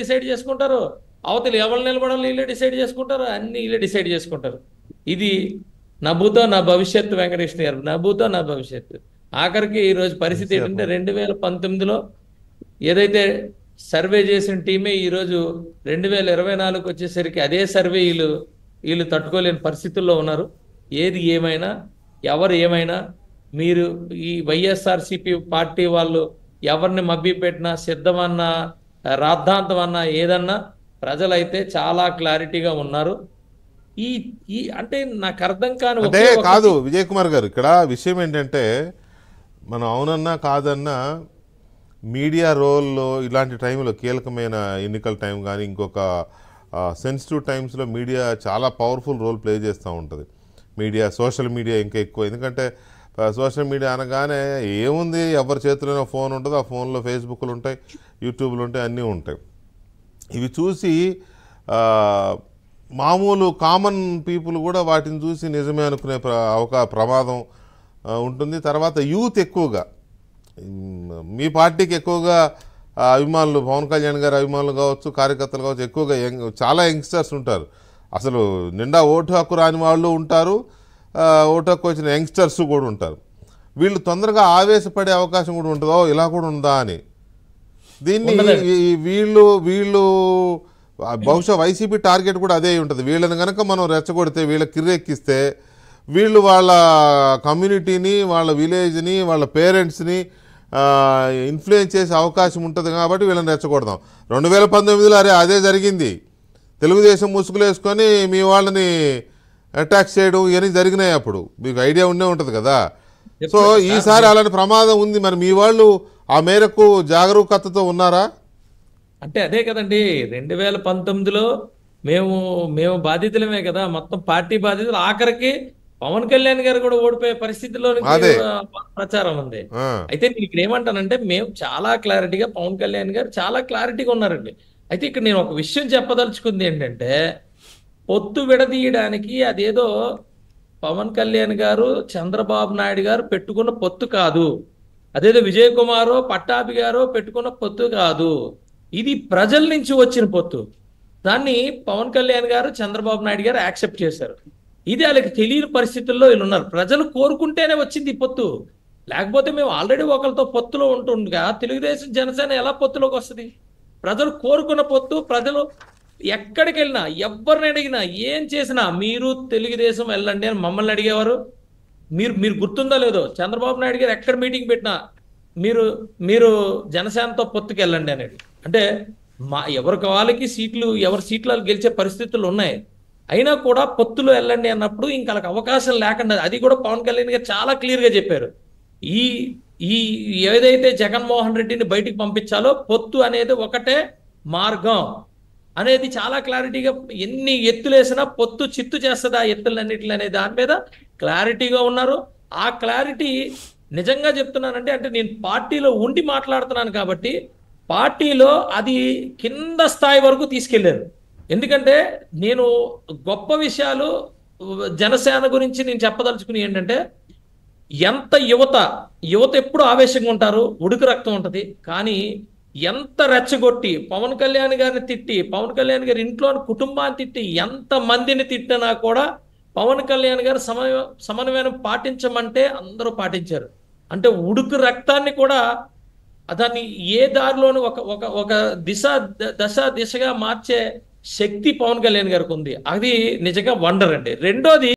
Decide చేసుకుంటారు, అవతల ఎవరు నిలబడాలి వీళ్ళే డిసైడ్ చేసుకుంటారు, అన్ని వీళ్ళే డిసైడ్ చేసుకుంటారు. ఇది నభూతో నా భవిష్యత్తు. వెంకటేష్ గారు, నభూతో నా భవిష్యత్తు. ఆఖరికి ఈరోజు పరిస్థితి ఏంటంటే 2019లో ఏదైతే సర్వే చేసిన టీమే ఈరోజు 2024 వచ్చేసరికి అదే సర్వే వీళ్ళు తట్టుకోలేని పరిస్థితుల్లో ఉన్నారు. ఏది ఏమైనా ఎవరు ఏమైనా మీరు ఈ వైఎస్ఆర్సిపి పార్టీ వాళ్ళు ఎవరిని మభ్యపెట్టినా సిద్ధమన్నా రాద్ధాంతం అన్నా ఏదన్నా ప్రజలైతే చాలా క్లారిటీగా ఉన్నారు. ఈ ఈ అంటే నాకు అర్థం కాని అంటే కాదు విజయ్ కుమార్ గారు, ఇక్కడ విషయం ఏంటంటే మనం అవునన్నా కాదన్నా మీడియా రోల్లో ఇలాంటి టైంలో కీలకమైన ఎన్నికల టైం కానీ ఇంకొక సెన్సిటివ్ టైమ్స్లో మీడియా చాలా పవర్ఫుల్ రోల్ ప్లే చేస్తూ ఉంటుంది. మీడియా, సోషల్ మీడియా ఇంకా ఎక్కువ. ఎందుకంటే సోషల్ మీడియా అనగానే ఏముంది, ఎవరి చేతిలోనే ఫోన్ ఉంటుంది, ఆ ఫోన్లో ఫేస్బుక్లు ఉంటాయి, యూట్యూబ్లు ఉంటాయి, అన్నీ ఉంటాయి. ఇవి చూసి మామూలు కామన్ పీపుల్ కూడా వాటిని చూసి నిజమే అనుకునే ప్రమాదం ఉంటుంది. తర్వాత యూత్ ఎక్కువగా, మీ పార్టీకి ఎక్కువగా అభిమానులు, పవన్ కళ్యాణ్ గారి అభిమానులు కావచ్చు, కార్యకర్తలు కావచ్చు, ఎక్కువగా చాలా యంగ్స్టర్స్ ఉంటారు. అసలు నిండా ఓటు హక్కు రాని వాళ్ళు ఉంటారు, ఓటు హక్కు వచ్చిన యంగ్స్టర్స్ కూడా ఉంటారు. వీళ్ళు తొందరగా ఆవేశపడే అవకాశం కూడా ఉంటుందో, ఇలా కూడా ఉందా అని. దీన్ని వీళ్ళు బహుశా వైసీపీ టార్గెట్ కూడా అదే ఉంటుంది. వీళ్ళని కనుక మనం రెచ్చగొడితే, వీళ్ళ కిర్రెక్కిస్తే, వీళ్ళు వాళ్ళ కమ్యూనిటీని, వాళ్ళ విలేజ్ని, వాళ్ళ పేరెంట్స్ని ఇన్ఫ్లుయెన్స్ చేసే అవకాశం ఉంటుంది. కాబట్టి వీళ్ళని రెచ్చగొడదాం. 2019లో అదే జరిగింది. తెలుగుదేశం ముసుగులు వేసుకొని మీ వాళ్ళని అటాక్ చేయడం ఇవన్నీ జరిగినాయి. అప్పుడు మీకు ఐడియా ఉండే ఉంటుంది కదా. సో ఈసారి అలాంటి ప్రమాదం ఉంది. మరి మీ వాళ్ళు ఆ మేరకు జాగరూకతతో ఉన్నారా? అంటే అదే కదండి, 2019లో మేము బాధితులమే కదా, మొత్తం పార్టీ బాధితులు. ఆఖరికి పవన్ కళ్యాణ్ గారు కూడా ఓడిపోయే పరిస్థితిలో ప్రచారం ఉంది. అయితే నేను ఇక్కడ ఏమంటానంటే, మేము చాలా క్లారిటీగా, పవన్ కళ్యాణ్ గారు చాలా క్లారిటీగా ఉన్నారండి. అయితే ఇక్కడ నేను ఒక విషయం చెప్పదలుచుకుంది ఏంటంటే, పొత్తు విడదీయడానికి అదేదో పవన్ కళ్యాణ్ గారు, చంద్రబాబు నాయుడు గారు పెట్టుకున్న పొత్తు కాదు, అదేదో విజయ్ కుమారో పట్టాభి గారో పెట్టుకున్న పొత్తు కాదు. ఇది ప్రజల నుంచి వచ్చిన పొత్తు. దాన్ని పవన్ కళ్యాణ్ గారు, చంద్రబాబు నాయుడు గారు యాక్సెప్ట్ చేశారు. ఇది వాళ్ళకి తెలియని పరిస్థితుల్లో వీళ్ళు ఉన్నారు. ప్రజలు కోరుకుంటేనే వచ్చింది ఈ పొత్తు. లేకపోతే మేము ఆల్రెడీ ఒకరితో పొత్తులో ఉంటుండగా తెలుగుదేశం జనసేన ఎలా పొత్తులోకి వస్తుంది? ప్రజలు కోరుకున్న పొత్తు. ప్రజలు ఎక్కడికి వెళ్ళినా, ఎవరిని అడిగినా, ఏం చేసినా మీరు తెలుగుదేశం వెళ్ళండి అని మమ్మల్ని అడిగేవారు. మీరు గుర్తుందో లేదో, చంద్రబాబు నాయుడు గారు ఎక్కడ మీటింగ్ పెట్టినా మీరు జనసేనతో పొత్తుకి వెళ్ళండి అనేది. అంటే ఎవరికి వాళ్ళకి ఎవరి సీట్లు గెలిచే పరిస్థితులు ఉన్నాయి. అయినా కూడా పొత్తులు వెళ్ళండి అన్నప్పుడు ఇంకా వాళ్ళకి అవకాశం లేకుండా, అది కూడా పవన్ కళ్యాణ్ గారు చాలా క్లియర్గా చెప్పారు. ఈ ఏదైతే జగన్మోహన్ రెడ్డిని బయటికి పంపించాలో పొత్తు అనేది ఒకటే మార్గం అనేది చాలా క్లారిటీగా, ఎన్ని ఎత్తులేసినా పొత్తు చిత్తు చేస్తుంది ఆ ఎత్తులన్నిటిని అనే దాని మీద క్లారిటీగా ఉన్నారు. ఆ క్లారిటీ నిజంగా చెప్తున్నానంటే, అంటే నేను పార్టీలో ఉండి మాట్లాడుతున్నాను కాబట్టి, పార్టీలో అది కింద స్థాయి వరకు తీసుకెళ్లారు. ఎందుకంటే నేను గొప్ప విషయాలు జనసేన గురించి నేను చెప్పదలుచుకుని ఏంటంటే, ఎంత యువత ఎప్పుడు ఆవేశంగా ఉంటారు, ఉడుకు రక్తం ఉంటుంది. కానీ ఎంత రెచ్చగొట్టి పవన్ కళ్యాణ్ గారిని తిట్టి, పవన్ కళ్యాణ్ గారి ఇంట్లోని కుటుంబాన్ని తిట్టి, ఎంత మందిని తిట్టినా కూడా పవన్ కళ్యాణ్ గారు సమన్వయం పాటించమంటే అందరూ పాటించారు. అంటే ఉడుకు రక్తాన్ని కూడా దాన్ని ఏ దారిలోనూ ఒక దిశగా మార్చే శక్తి పవన్ కళ్యాణ్ గారికి ఉంది. అది నిజంగా వండర్ అండి. రెండోది,